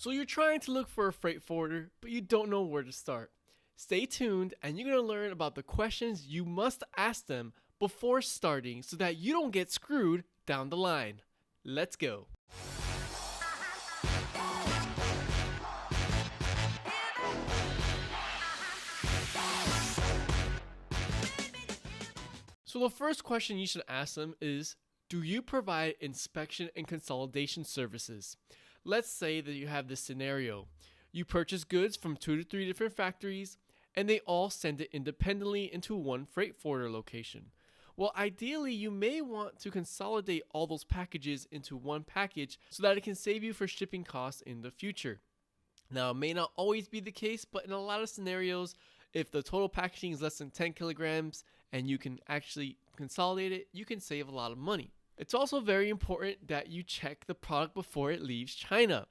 So you're trying to look for a freight forwarder, but you don't know where to start. Stay tuned and you're going to learn about the questions you must ask them before starting so that you don't get screwed down the line. Let's go. So the first question you should ask them is, do you provide inspection and consolidation services? Let's say that you have this scenario. You purchase goods from 2 to 3 different factories and they all send it independently into one freight forwarder location. Well, ideally, you may want to consolidate all those packages into one package so that it can save you for shipping costs in the future. Now, it may not always be the case, but in a lot of scenarios, if the total packaging is less than 10 kilograms and you can actually consolidate it, you can save a lot of money. It's also very important that you check the product before it leaves China.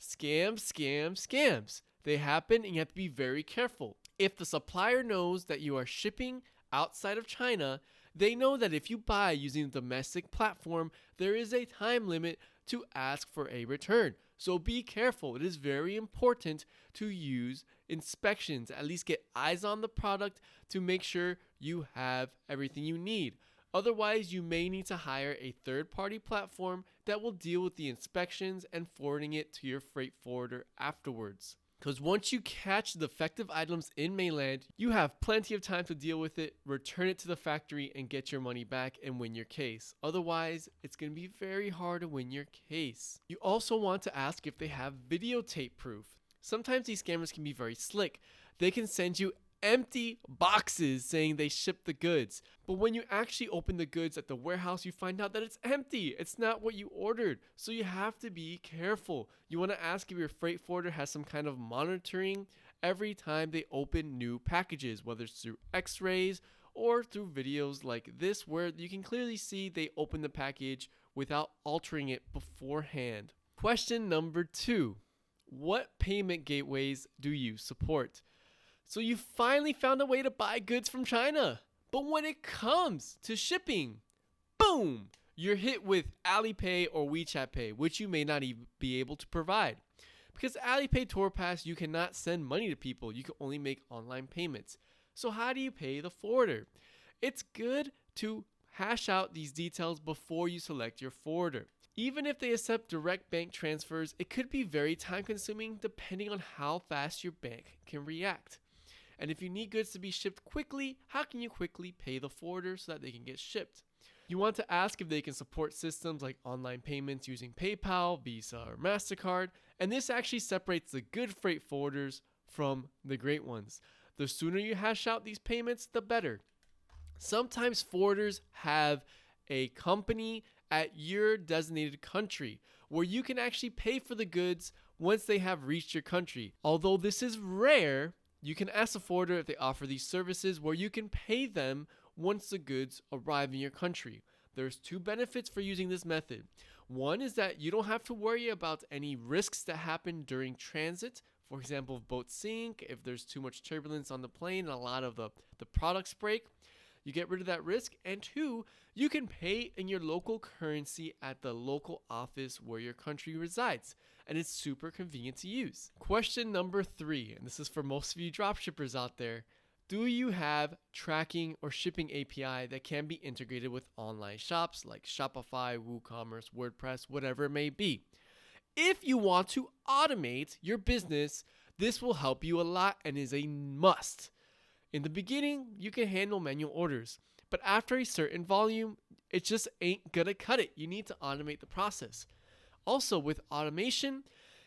Scams. They happen and you have to be very careful. If the supplier knows that you are shipping outside of China, they know that if you buy using a domestic platform, there is a time limit to ask for a return. So be careful. It is very important to use inspections, at least get eyes on the product to make sure you have everything you need. Otherwise, you may need to hire a third-party platform that will deal with the inspections and forwarding it to your freight forwarder afterwards. Because once you catch defective items in mainland, you have plenty of time to deal with it, return it to the factory, and get your money back and win your case. Otherwise, it's going to be very hard to win your case. You also want to ask if they have videotape proof. Sometimes these scammers can be very slick. They can send you empty boxes saying they shipped the goods. But when you actually open the goods at the warehouse, you find out that it's empty. It's not what you ordered. So you have to be careful. You want to ask if your freight forwarder has some kind of monitoring every time they open new packages, whether it's through x-rays or through videos like this where you can clearly see they open the package without altering it beforehand. Question number 2. What payment gateways do you support? So you finally found a way to buy goods from China. But when it comes to shipping, boom, you're hit with Alipay or WeChat Pay, which you may not even be able to provide. Because Alipay TourPass, you cannot send money to people. You can only make online payments. So how do you pay the forwarder? It's good to hash out these details before you select your forwarder. Even if they accept direct bank transfers, it could be very time consuming depending on how fast your bank can react. And if you need goods to be shipped quickly, how can you quickly pay the forwarder so that they can get shipped? You want to ask if they can support systems like online payments using PayPal, Visa, or MasterCard, and this actually separates the good freight forwarders from the great ones. The sooner you hash out these payments, the better. Sometimes forwarders have a company at your designated country where you can actually pay for the goods once they have reached your country. Although this is rare, you can ask the forwarder if they offer these services where you can pay them once the goods arrive in your country. There's 2 benefits for using this method. One is that you don't have to worry about any risks that happen during transit. For example, if boats sink, if there's too much turbulence on the plane and a lot of the products break, you get rid of that risk. And 2, you can pay in your local currency at the local office where your country resides. And it's super convenient to use. Question number 3, and this is for most of you dropshippers out there. Do you have tracking or shipping API that can be integrated with online shops like Shopify, WooCommerce, WordPress, whatever it may be? If you want to automate your business, this will help you a lot and is a must. In the beginning, you can handle manual orders, but after a certain volume, it just ain't gonna cut it. You need to automate the process. Also, with automation,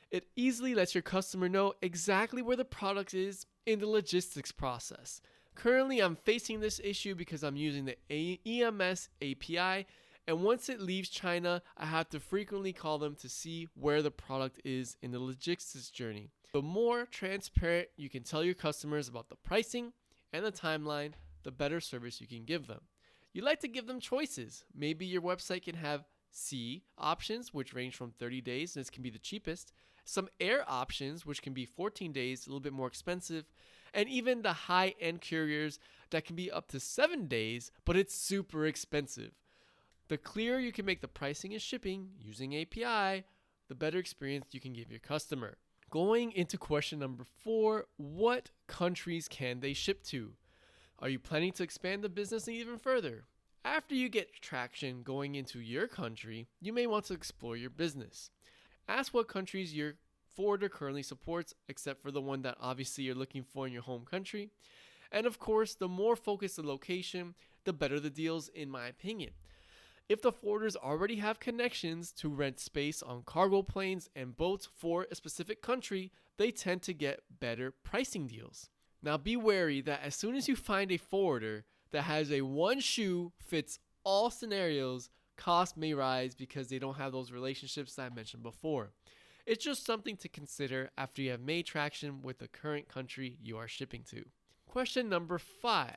it easily lets your customer know exactly where the product is in the logistics process. Currently, I'm facing this issue because I'm using the EMS API, and once it leaves China, I have to frequently call them to see where the product is in the logistics journey. The more transparent you can tell your customers about the pricing and the timeline, the better service you can give them. You like to give them choices. Maybe your website can have sea options, which range from 30 days, and this can be the cheapest. Some air options, which can be 14 days, a little bit more expensive. And even the high-end couriers that can be up to 7 days, but it's super expensive. The clearer you can make the pricing and shipping using API, the better experience you can give your customer. Going into question number 4, what countries can they ship to? Are you planning to expand the business even further? After you get traction going into your country, you may want to explore your business. Ask what countries your forwarder currently supports, except for the one that obviously you're looking for in your home country. And of course, the more focused the location, the better the deals, in my opinion. If the forwarders already have connections to rent space on cargo planes and boats for a specific country, they tend to get better pricing deals. Now be wary that as soon as you find a forwarder that has a one shoe fits all scenarios, costs may rise because they don't have those relationships that I mentioned before. It's just something to consider after you have made traction with the current country you are shipping to. Question number 5.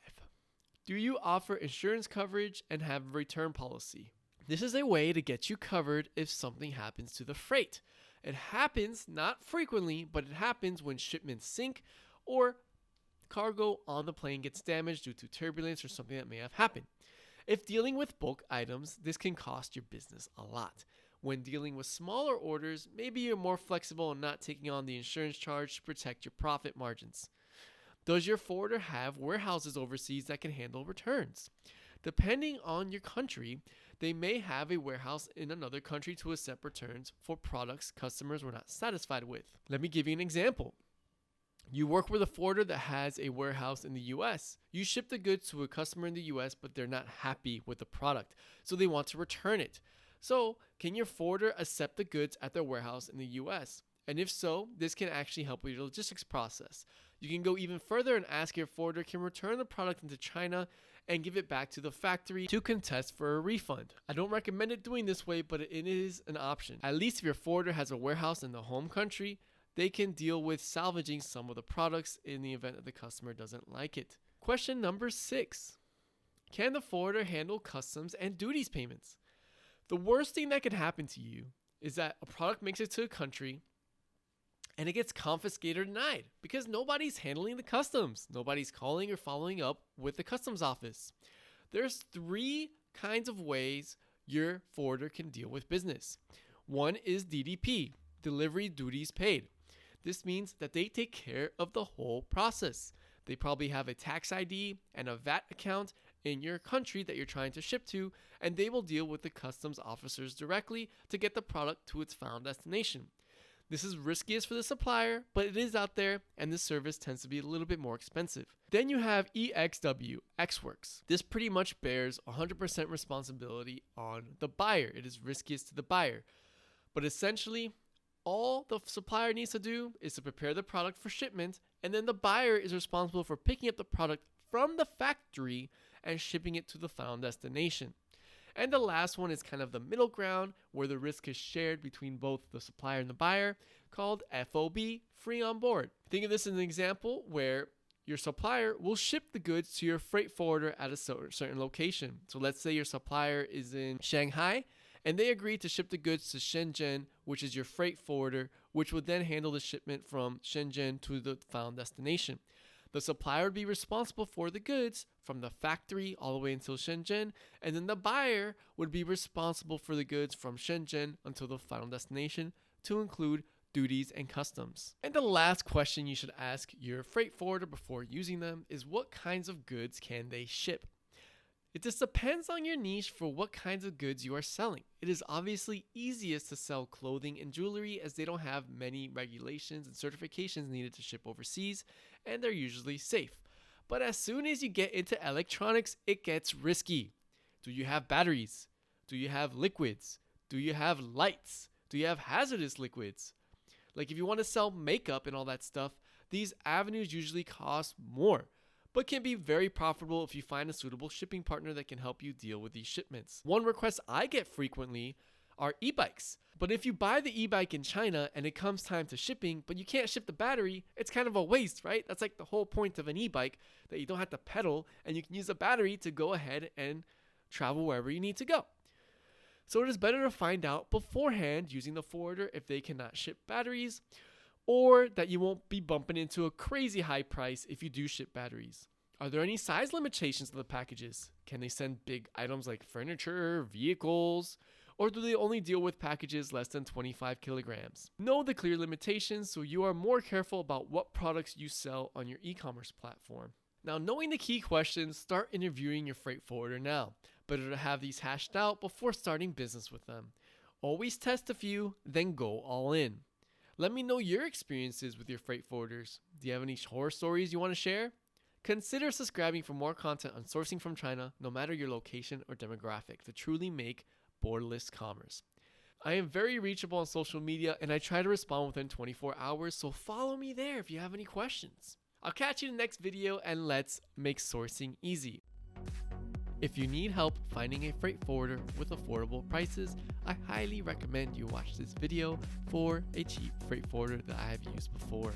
Do you offer insurance coverage and have a return policy? This is a way to get you covered if something happens to the freight. It happens not frequently, but it happens when shipments sink or cargo on the plane gets damaged due to turbulence or something that may have happened. If dealing with bulk items, this can cost your business a lot. When dealing with smaller orders, maybe you're more flexible and not taking on the insurance charge to protect your profit margins. Does your forwarder have warehouses overseas that can handle returns? Depending on your country, they may have a warehouse in another country to accept returns for products customers were not satisfied with. Let me give you an example. You work with a forwarder that has a warehouse in the US. You ship the goods to a customer in the US, but they're not happy with the product, so they want to return it. So, can your forwarder accept the goods at their warehouse in the US? And if so, this can actually help with your logistics process. You can go even further and ask your forwarder can return the product into China and give it back to the factory to contest for a refund. I don't recommend it doing this way, but it is an option. At least if your forwarder has a warehouse in the home country, they can deal with salvaging some of the products in the event that the customer doesn't like it. Question number 6. Can the forwarder handle customs and duties payments? The worst thing that could happen to you is that a product makes it to a country and it gets confiscated or denied because nobody's handling the customs. Nobody's calling or following up with the customs office. There's 3 kinds of ways your forwarder can deal with business. One is DDP, delivery duties paid. This means that they take care of the whole process. They probably have a tax ID and a VAT account in your country that you're trying to ship to, and they will deal with the customs officers directly to get the product to its final destination. This is riskiest for the supplier, but it is out there, and this service tends to be a little bit more expensive. Then you have EXW, Xworks. This pretty much bears 100% responsibility on the buyer. It is riskiest to the buyer. But essentially, all the supplier needs to do is to prepare the product for shipment, and then the buyer is responsible for picking up the product from the factory and shipping it to the final destination. And the last one is kind of the middle ground where the risk is shared between both the supplier and the buyer, called FOB, free on board. Think of this as an example where your supplier will ship the goods to your freight forwarder at a certain location. So let's say your supplier is in Shanghai and they agree to ship the goods to Shenzhen, which is your freight forwarder, which would then handle the shipment from Shenzhen to the final destination. The supplier would be responsible for the goods from the factory all the way until Shenzhen, and then the buyer would be responsible for the goods from Shenzhen until the final destination, to include duties and customs. And the last question you should ask your freight forwarder before using them is what kinds of goods can they ship? It just depends on your niche for what kinds of goods you are selling. It is obviously easiest to sell clothing and jewelry as they don't have many regulations and certifications needed to ship overseas, and they're usually safe. But as soon as you get into electronics, it gets risky. Do you have batteries? Do you have liquids? Do you have lights? Do you have hazardous liquids? Like if you want to sell makeup and all that stuff, these avenues usually cost more, but can be very profitable if you find a suitable shipping partner that can help you deal with these shipments. One request I get frequently are e-bikes. But if you buy the e-bike in China and it comes time to shipping, but you can't ship the battery, it's kind of a waste, right? That's like the whole point of an e-bike, that you don't have to pedal and you can use the battery to go ahead and travel wherever you need to go. So it is better to find out beforehand using the forwarder if they cannot ship batteries, or that you won't be bumping into a crazy high price if you do ship batteries. Are there any size limitations to the packages? Can they send big items like furniture, vehicles, Or do they only deal with packages less than 25 kilograms? Know the clear limitations so you are more careful about what products you sell on your e-commerce platform. Now, knowing the key questions, start interviewing your freight forwarder now. Better to have these hashed out before starting business with them. Always test a few, then go all in. Let me know your experiences with your freight forwarders. Do you have any horror stories you want to share? Consider subscribing for more content on sourcing from China, no matter your location or demographic, to truly make borderless commerce. I am very reachable on social media and I try to respond within 24 hours, so follow me there if you have any questions. I'll catch you in the next video and let's make sourcing easy. If you need help finding a freight forwarder with affordable prices, I highly recommend you watch this video for a cheap freight forwarder that I have used before.